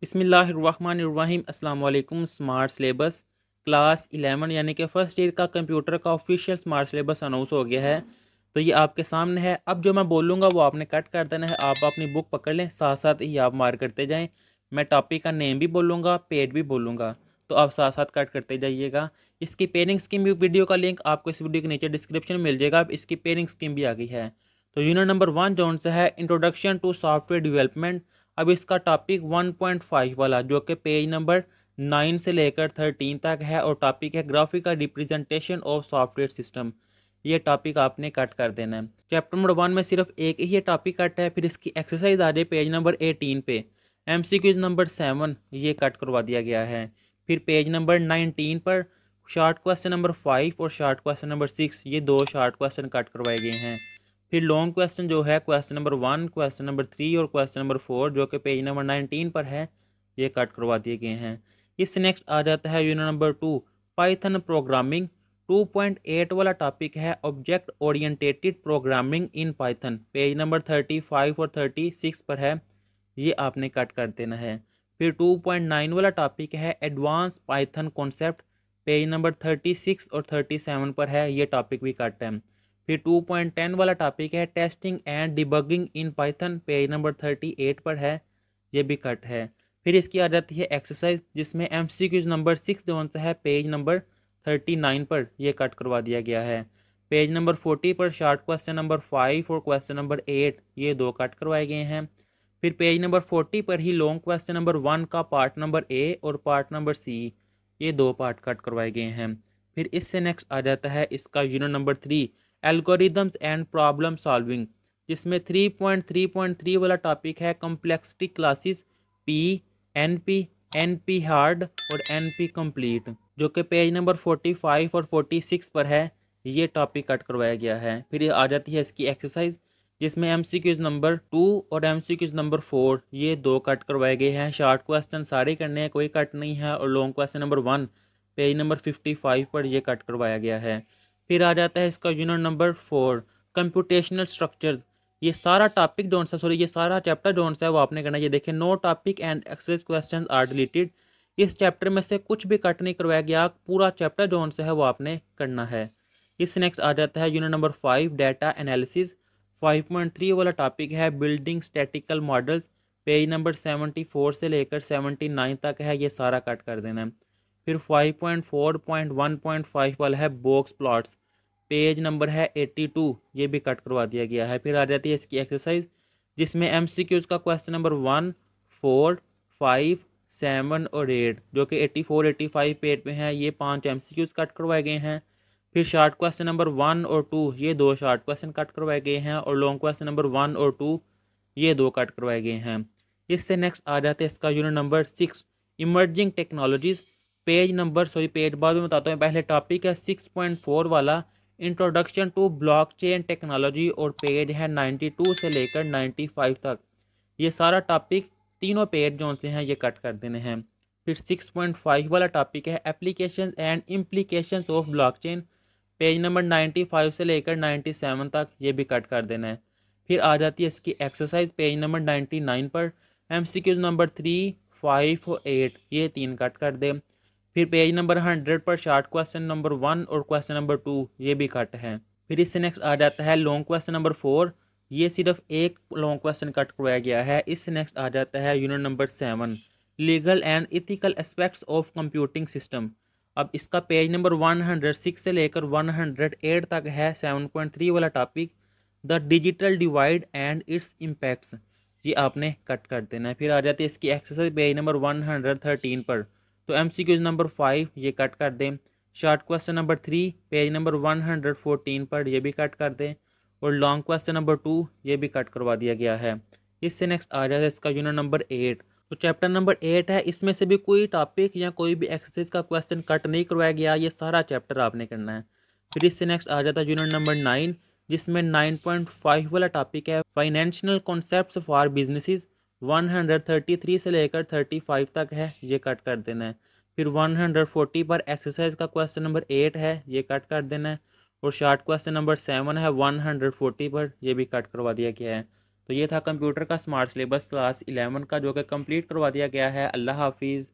बिस्मिल्लाहिर्रहमानिर्रहीम अस्सलाम वालेकुम। स्मार्ट सिलेबस क्लास 11 यानी कि फ़र्स्ट ईयर का कंप्यूटर का ऑफिशियल स्मार्ट सिलेबस अनाउंस हो गया है। तो ये आपके सामने है। अब जो मैं बोलूँगा वो आपने कट कर देना है। आप अपनी बुक पकड़ लें, साथ साथ ही आप मार्क करते जाएं। मैं टॉपिक का नेम भी बोलूँगा, पेज भी बोलूँगा, तो आप साथ साथ कट करते जाइएगा। इसकी पेयरिंग स्कीम वीडियो का लिंक आपको इस वीडियो के नीचे डिस्क्रिप्शन में मिल जाएगा। अब इसकी पेयरिंग स्कीम भी आ गई है। तो यूनिट नंबर 1 जौन सा है इंट्रोडक्शन टू सॉफ्टवेयर डेवलपमेंट। अब इसका टॉपिक 1.5 वाला जो कि पेज नंबर 9 से लेकर 13 तक है, और टॉपिक है graphical representation of software system. ये टॉपिक आपने कट कर देना है। चैप्टर नंबर 1 में सिर्फ एक ही ये टॉपिक कट है। फिर इसकी एक्सरसाइज आ जाए पेज नंबर 18 पे। एमसीक्यूज नंबर 7 ये कट करवा दिया गया है। फिर पेज नंबर 19 पर शॉर्ट क्वेश्चन नंबर 5 और शॉर्ट क्वेश्चन नंबर 6 ये दो शॉर्ट क्वेश्चन कट करवाए गए हैं। फिर लॉन्ग क्वेश्चन जो है क्वेश्चन नंबर 1, क्वेश्चन नंबर 3 और क्वेश्चन नंबर 4 जो कि पेज नंबर 19 पर है, ये कट करवा दिए गए हैं। इससे नेक्स्ट आ जाता है यूनिट नंबर 2 पाइथन प्रोग्रामिंग। 2.8 वाला टॉपिक है object orientated programming in Python. Page number 35 और 36 पर है, ये आपने कट कर देना है। फिर 2.9 वाला टॉपिक है advance Python concept. Page number 36 और 37 पर है, ये टॉपिक भी कट है। फिर 2.10 वाला टॉपिक है testing and debugging in Python. Page number 38 पर है, ये भी कट है। फिर इसकी आ जाती है एक्सरसाइज, जिसमें एमसीक्यूज नंबर 6 जो है पेज नंबर 39 पर ये कट करवा दिया गया है। पेज नंबर 40 पर शॉर्ट क्वेश्चन नंबर 5 और क्वेश्चन नंबर 8 ये दो कट करवाए गए हैं। फिर पेज नंबर 40 पर ही लॉन्ग क्वेश्चन नंबर 1 का पार्ट नंबर ए और पार्ट नंबर सी ये दो पार्ट कट करवाए गए हैं। फिर इससे नेक्स्ट आ जाता है इसका unit number 3 algorithms and problem solving, जिसमें 3.3.3 वाला टॉपिक है complexity classes P, NP, NP hard और एनपी कंप्लीट, जो कि पेज नंबर 45 और 46 पर है, ये टॉपिक कट करवाया गया है। फिर ये आ जाती है इसकी एक्सरसाइज, जिसमें एमसीक्यूज नंबर 2 और एमसीक्यूज नंबर 4 ये दो कट करवाए गए हैं। शॉर्ट क्वेश्चन सारे करने हैं, कोई कट नहीं है। और long question number 1 page number 55 पर यह कट करवाया गया है। फिर आ जाता है इसका यूनिट नंबर 4 कंप्यूटेशनल स्ट्रक्चर्स। ये सारा टॉपिक डोंट सा सॉरी ये सारा चैप्टर डोंट सा है वो आपने करना है। ये देखें, no topic and excess question are deleted. इस चैप्टर में से कुछ भी कट नहीं करवाया गया, पूरा चैप्टर डोंट सा है वो आपने करना है। इस नेक्स्ट आ जाता है यूनिट नंबर 5 डाटा एनालिसिस। 5.3 वाला टॉपिक है building statistical models. Page number 74 से लेकर 79 तक है, ये सारा कट कर देना है। फिर 5.4.1.5 वाला है बॉक्स प्लॉट्स। पेज नंबर है 82, ये भी कट करवा दिया गया है। फिर आ जाती है इसकी एक्सरसाइज, जिसमें एमसीक्यूज का क्वेश्चन नंबर 1, 4, 5, 7 और 8 जो कि 84, 85 पेज में है, ये 5 एमसीक्यूज कट करवाए गए हैं। फिर शॉर्ट क्वेश्चन नंबर 1 और 2 ये दो शॉर्ट क्वेश्चन कट करवाए गए हैं। और लॉन्ग क्वेश्चन नंबर 1 और 2 ये दो कट करवाए गए हैं। इससे नेक्स्ट आ जाते हैं इसका unit number 6 emerging technologies. Page बाद में बताता हूँ। पहले टॉपिक है 6.4 वाला इंट्रोडक्शन टू ब्लॉकचेन टेक्नोलॉजी, और पेज है 92 से लेकर 95 तक। ये सारा टॉपिक तीनों पेज जो होते हैं ये कट कर देने हैं। फिर 6.5 वाला टॉपिक है application and implications of blockchain. Page number 95 से लेकर 97 तक ये भी कट कर देना है। फिर आ जाती है इसकी एक्सरसाइज पेज नंबर 99 पर। एमसीक्यूज नंबर 3, 5 और 8 ये तीन कट कर दे। फिर पेज नंबर 100 पर शॉर्ट क्वेश्चन नंबर 1 और क्वेश्चन नंबर 2 ये भी कट है। फिर इससे नेक्स्ट आ जाता है लॉन्ग क्वेश्चन नंबर 4। ये सिर्फ एक लॉन्ग क्वेश्चन कट करवाया गया है। इससे नेक्स्ट आ जाता है unit number 7 legal and ethical aspects of computing system. अब इसका पेज नंबर 106 से लेकर 108 तक है। 7.3 वाला topic the digital divide and it's impacts, ये आपने कट कर देना है। फिर आ जाती है इसकी एक्सरसाइज पेज नंबर 113 पर। तो एमसीक्यूज नंबर 5 ये कट कर दें। Short question number 3 page number 114 पर ये भी कट कर दें। और लॉन्ग क्वेश्चन नंबर 2 ये भी कट करवा दिया गया है। इससे नेक्स्ट आ जाता है इसका यूनिट नंबर 8। तो चैप्टर नंबर 8 है, इसमें से भी कोई टॉपिक या कोई भी एक्सरसाइज का क्वेश्चन कट नहीं करवाया गया, ये सारा चैप्टर आपने करना है। फिर इससे नेक्स्ट आ जाता है यूनिट नंबर 9, जिसमें 9.5 वाला टॉपिक है फाइनेंशियल कॉन्सेप्ट्स फॉर बिजनेसेस। 133 से लेकर 35 तक है, ये कट कर देना है। फिर 140 पर एक्सरसाइज का क्वेश्चन नंबर 8 है, ये कट कर देना है। और शॉर्ट क्वेश्चन नंबर 7 है 140 पर, ये भी कट करवा दिया गया है। तो ये था कंप्यूटर का स्मार्ट सिलेबस क्लास 11 का, जो कि कंप्लीट करवा दिया गया है। अल्लाह हाफिज़।